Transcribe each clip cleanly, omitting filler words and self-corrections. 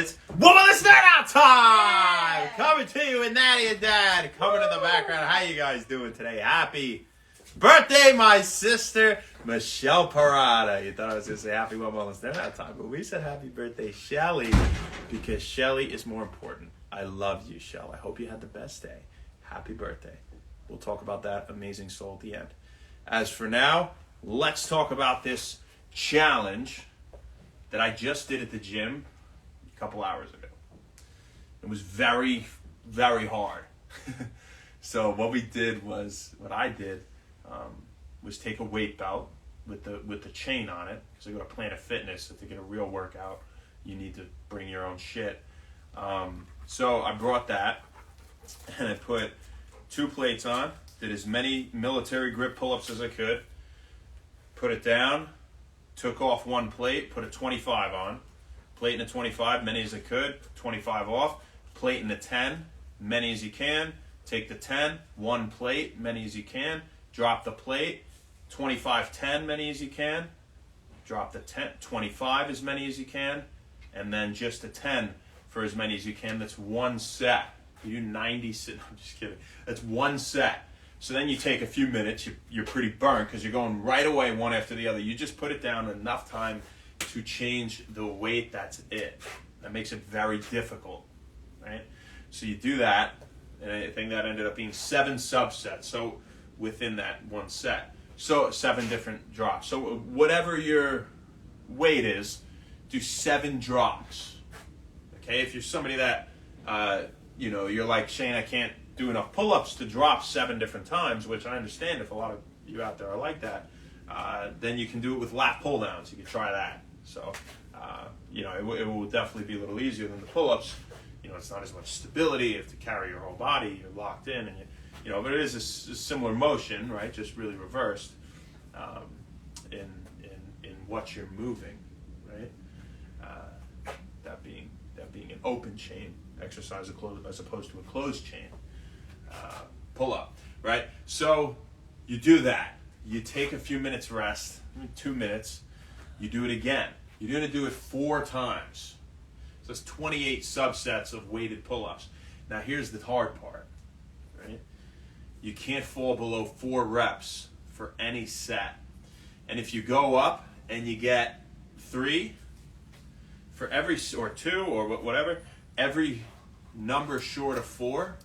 It's Womanless Night Out time! Coming to you with Natty and Dad. Coming in the background. How you guys doing today? Happy birthday, my sister, Michelle Parada. You thought I was going to say happy Womanless Night Out time, but we said happy birthday, Shelly, because Shelly is more important. I love you, Shell. I hope you had the best day. Happy birthday. We'll talk about that amazing soul at the end. As for now, let's talk about this challenge that I just did at the gym a couple hours ago. It was very, very hard. So what I did was take a weight belt with the chain on it, because I go to Planet Fitness, so to get a real workout, you need to bring your own shit. So I brought that, and I put 2 plates on, did as many military grip pull-ups as I could, put it down, took off 1 plate, put a 25 on, plate in a 25, many as I could, 25 off, plate in a 10, many as you can, take the 10, 1 plate, many as you can, drop the plate, 25, 10, many as you can, drop the 10, 25 as many as you can, and then just a 10 for as many as you can. That's 1 set. You do 90, I'm just kidding. That's 1 set. So then you take a few minutes, you're pretty burnt because you're going right away one after the other. You just put it down enough time to change the weight, that's it. That makes it very difficult, right? So you do that, and I think that ended up being 7 subsets, so within that 1 set. So 7 different drops. So whatever your weight is, do 7 drops, okay? If you're somebody that, you're like, Shane, I can't do enough pull-ups to drop 7 different times, which I understand if a lot of you out there are like that, then you can do it with lat pull-downs. You can try that. So, it will definitely be a little easier than the pull-ups. It's not as much stability. You have to carry your whole body. You're locked in, and but it is a similar motion, right? Just really reversed in what you're moving, right? That being an open chain exercise as opposed to a closed chain pull up, right? So you do that. You take a few minutes rest, 2 minutes. You do it again. You're going to do it 4 times. So it's 28 subsets of weighted pull-ups. Now here's the hard part, right? You can't fall below 4 reps for any set. And if you go up and you get 3 for every, or 2 or whatever, every number short of 4,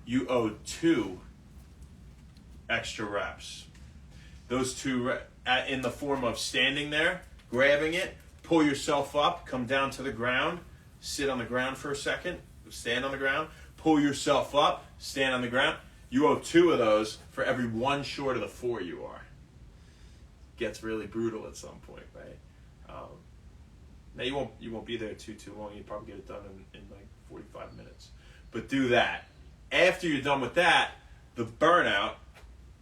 you owe 2 extra reps. Those 2 in the form of standing there, grabbing it, pull yourself up, come down to the ground, sit on the ground for a second, stand on the ground, pull yourself up, stand on the ground. You owe 2 of those for every 1 short of the 4 you are. Gets really brutal at some point, right? Now you won't be there too long. You probably get it done in like 45 minutes. But do that. After you're done with that, the burnout,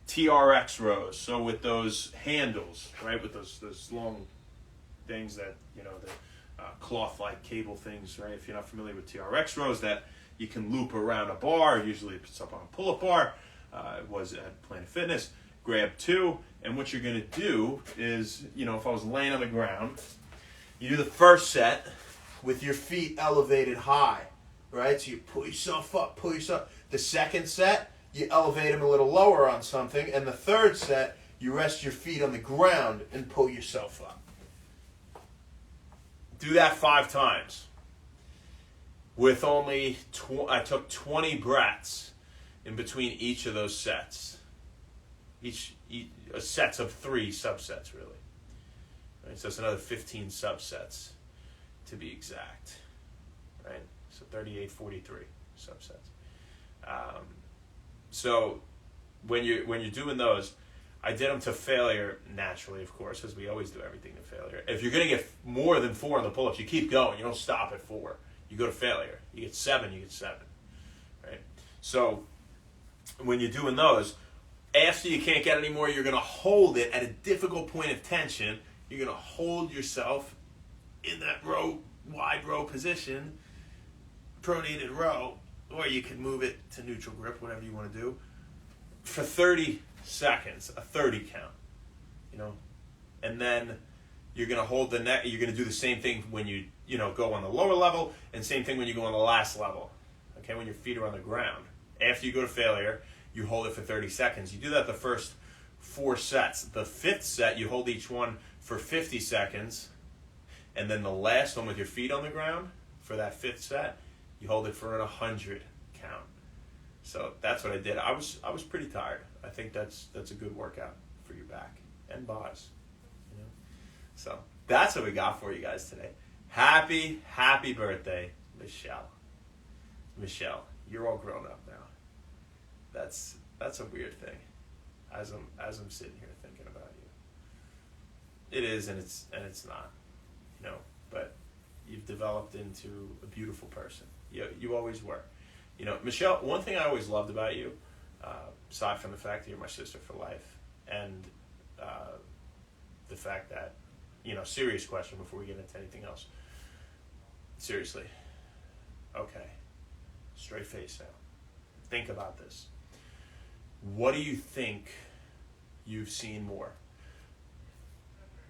TRX rows. So with those handles, right, with those long things that, the cloth-like cable things, right? If you're not familiar with TRX rows, that you can loop around a bar. Usually it's up on a pull-up bar. It was at Planet Fitness. Grab 2, and what you're going to do is, if I was laying on the ground, you do the first set with your feet elevated high, right? So you pull yourself up, The second set, you elevate them a little lower on something, and the third set, you rest your feet on the ground and pull yourself up. Do that 5 times. With only, I took 20 breaths in between each of those sets. Each sets of 3 subsets, really. Right? So it's another 15 subsets, to be exact. Right? So 38, 43 subsets. So when you're doing those, I did them to failure naturally, of course, as we always do everything to failure. If you're going to get more than 4 on the pull-ups, you keep going. You don't stop at 4. You go to failure. You get 7, you get 7. Right? So when you're doing those, after you can't get any more, you're going to hold it at a difficult point of tension. You're going to hold yourself in that wide row position, pronated row, or you can move it to neutral grip, whatever you want to do, for 30 seconds, a 30 count, and then you're going to hold the neck. You're going to do the same thing when you go on the lower level, and same thing when you go on the last level. Okay, when your feet are on the ground. After you go to failure, you hold it for 30 seconds. You do that the first 4 sets. The 5th set, you hold each one for 50 seconds, and then the last one with your feet on the ground for that 5th set, you hold it for a 100 count. So that's what I did. I was pretty tired. I think that's a good workout for your back and buys. So that's what we got for you guys today. Happy birthday, Michelle. Michelle, you're all grown up now. That's a weird thing. As I'm sitting here thinking about you. It is and it's not. But you've developed into a beautiful person. You always were. Michelle, one thing I always loved about you, aside from the fact that you're my sister for life, and the fact that, serious question before we get into anything else. Seriously. Okay. Straight face now. Think about this. What do you think you've seen more?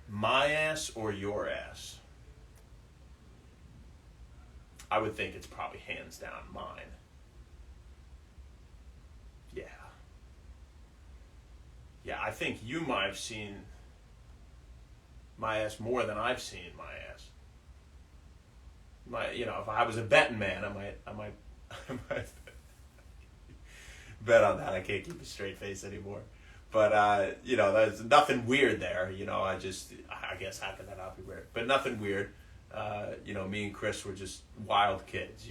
My ass or your ass? I would think it's probably hands down mine. Yeah. Yeah, I think you might have seen my ass more than I've seen my ass. If I was a betting man, I might bet on that. I can't keep a straight face anymore. But there's nothing weird there. I guess how could that not be weird? But nothing weird. Me and Chris were just wild kids.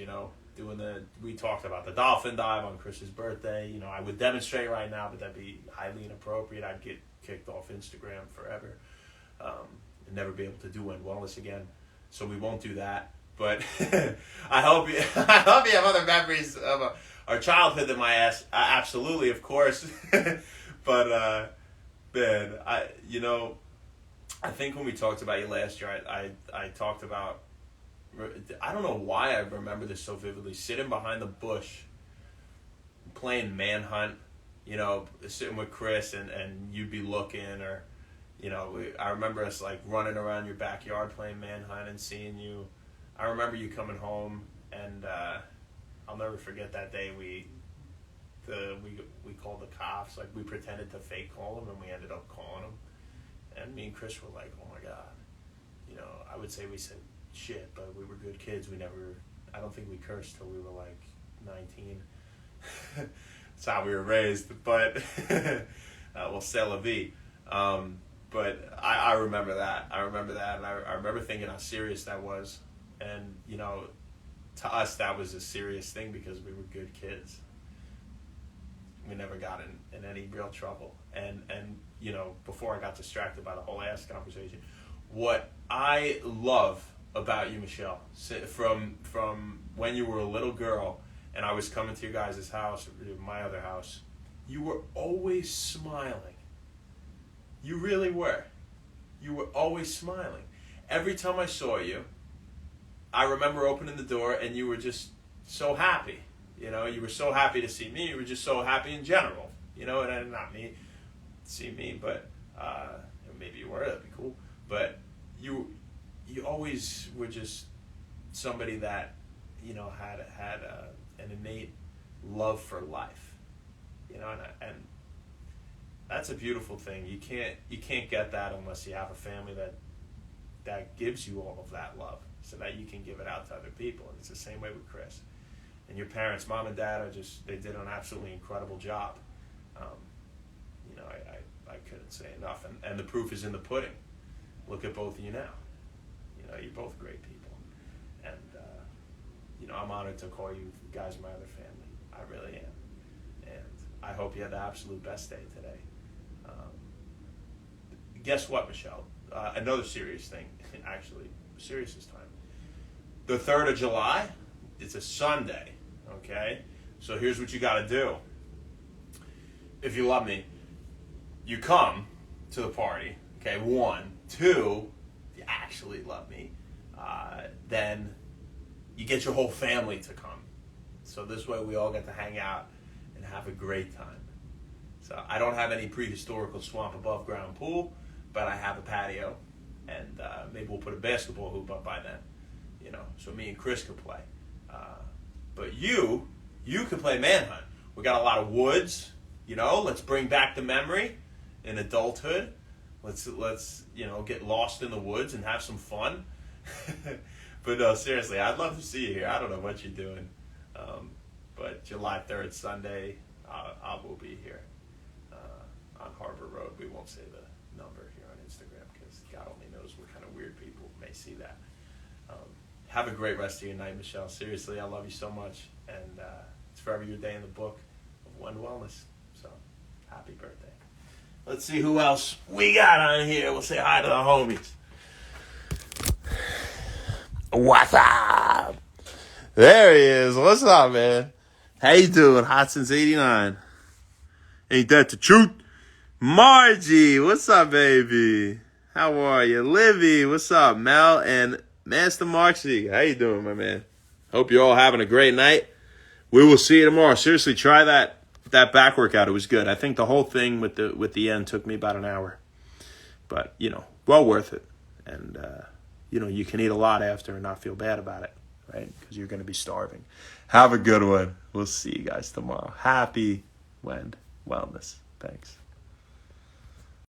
We talked about the dolphin dive on Chris's birthday. I would demonstrate right now, but that'd be highly inappropriate. I'd get kicked off Instagram forever, and never be able to do Wind Wellness again. So we won't do that. But I hope you have other memories of our childhood than my ass. Absolutely, of course. But man, I think when we talked about you last year, I talked about, I don't know why I remember this so vividly, sitting behind the bush, playing Manhunt, sitting with Chris and you'd be looking, or, I remember us like running around your backyard playing Manhunt and seeing you. I remember you coming home, and I'll never forget that day we called the cops. Like, we pretended to fake call them, and we ended up calling them. And me and Chris were like, oh my God. I would say we said shit, but we were good kids. I don't think we cursed till we were like 19. That's how we were raised. But, well, c'est la vie. But I remember that. And I remember thinking how serious that was. And, to us, that was a serious thing because we were good kids. We never got in any real trouble. And before I got distracted by the whole ass conversation, what I love about you, Michelle, from when you were a little girl and I was coming to your guys' house, or my other house, you were always smiling. You really were. You were always smiling. Every time I saw you, I remember opening the door and you were just so happy. You were so happy to see me. You were just so happy in general. And not me, see me, but maybe you were. That'd be cool. But you always were just somebody that had an innate love for life. And that's a beautiful thing. You can't get that unless you have a family that gives you all of that love, so that you can give it out to other people. And it's the same way with Chris. And your parents, mom and dad, they did an absolutely incredible job. I couldn't say enough. And the proof is in the pudding. Look at both of you now. You're both great people. And, I'm honored to call you guys my other family. I really am. And I hope you had the absolute best day today. Guess what, Michelle? Another serious thing, actually, serious this time. The 3rd of July, it's a Sunday, okay? So here's what you got to do. If you love me, you come to the party, okay? 1, 2, if you actually love me, then you get your whole family to come. So this way we all get to hang out and have a great time. So I don't have any prehistorical swamp above ground pool, but I have a patio, and maybe we'll put a basketball hoop up by then, so me and Chris could play. But you could play Manhunt. We got a lot of woods, let's bring back the memory in adulthood. Let's get lost in the woods and have some fun. But no, seriously, I'd love to see you here. I don't know what you're doing. But July 3rd, Sunday, I will be here on Harbor Road. We won't say the number here on Instagram because God only knows what kind of weird people may see that. Have a great rest of your night, Michelle. Seriously, I love you so much. And it's forever your day in the book of Wend Wellness. So, happy birthday. Let's see who else we got on here. We'll say hi to the homies. What's up? There he is. What's up, man? How you doing? Hot since 89. Ain't that the truth? Margie, what's up, baby? How are you? Livy, what's up? Mel and Master Marksy, how you doing, my man? Hope you're all having a great night. We will see you tomorrow. Seriously, try that back workout. It was good. I think the whole thing with the end took me about an hour. But, well worth it. And, you can eat a lot after and not feel bad about it, right? Because you're going to be starving. Have a good one. We'll see you guys tomorrow. Happy Wend Wellness. Thanks.